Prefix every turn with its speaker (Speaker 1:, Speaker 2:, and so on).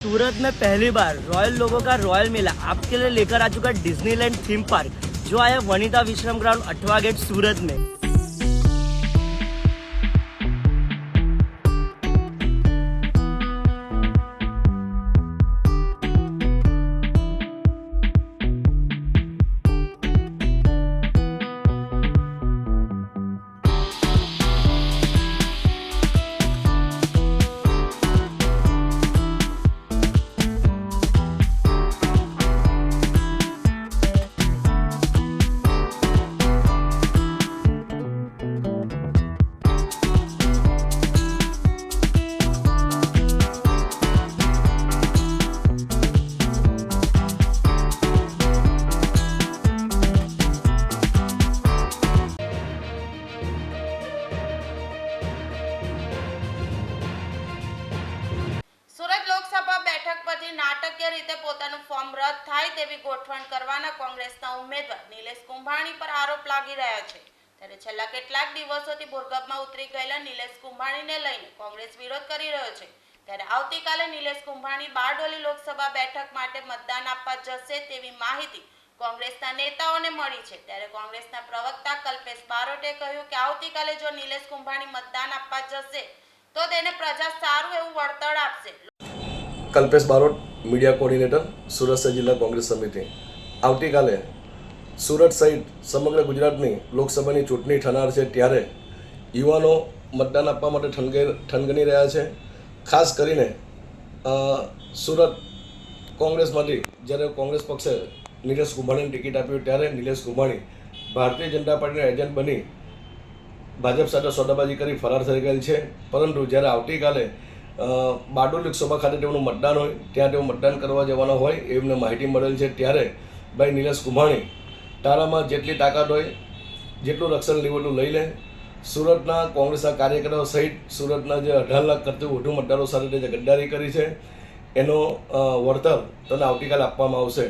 Speaker 1: सूरत में पहली बार रॉयल लोगों का रॉयल मेला आपके लिए लेकर आ चुका डिज्नीलैंड थीम पार्क जो आया वनिता विश्राम ग्राउंड 8वां गेट सूरत में।
Speaker 2: સુરત લોકસભા બેઠક પરથી નાટકીય રીતે પોતાનું ફોર્મ રદ થાય તેવી ગોઠવણ કરવાના કોંગ્રેસના ઉમેદવાર નિલેશ કુંભાણી પર આરોપ લાગી રહ્યા છે। ત્યારે છેલ્લા કેટલાક દિવસોથી ભૂર્ગભમાં ઉતરી ગયેલા નિલેશ કુંભાણીને લઈને કોંગ્રેસ વિરોધ કરી રહ્યો છે। ત્યારે આવતીકાલે નિલેશ કુંભાણી બારડોલી લોકસભા બેઠક માટે મતદાન આપવા જશે તેવી માહિતી કોંગ્રેસના નેતાઓને મળી છે। ત્યારે કોંગ્રેસના પ્રવક્તા કલ્પેશ બારોટે કહ્યું કે આવતીકાલે જો નિલેશ કુંભાણી મતદાન આપવા જશે તો તેને પ્રજા સારું એવું વળતર આપશે।
Speaker 3: કલ્પેશ બારોટ, મીડિયા કોર્ડિનેટર, સુરત શહેર જિલ્લા કોંગ્રેસ સમિતિ। આવતીકાલે સુરત સહિત સમગ્ર ગુજરાતની લોકસભાની ચૂંટણી થનાર છે, ત્યારે યુવાનો મતદાન આપવા માટે ઠનગની રહ્યા છે। ખાસ કરીને સુરત કોંગ્રેસમાંથી જ્યારે કોંગ્રેસ પક્ષે નિલેશ કુંભાણીને ટિકિટ આપ્યું ત્યારે નિલેશ કુંભાણી ભારતીય જનતા પાર્ટીના એજન્ટ બની ભાજપ સાથે સોદાબાજી કરી ફરાર થઈ ગયેલ છે। પરંતુ જ્યારે આવતીકાલે બારડોલી લોકસભા ખાતે તેઓનું મતદાન હોય ત્યાં તેઓ મતદાન કરવા જવાના હોય એમને માહિતી મળેલ છે। ત્યારે ભાઈ નિલેશ કુંભાણી તારામાં જેટલી તાકાત હોય જેટલું રક્ષણ લેવું એટલું લઈ લે। સુરતના કોંગ્રેસના કાર્યકરો સહિત સુરતના જે 18 લાખ કરતાં વધુ મતદારો સાથે જે ગદ્દારી કરી છે એનો વળતર તને આવતીકાલે આપવામાં આવશે।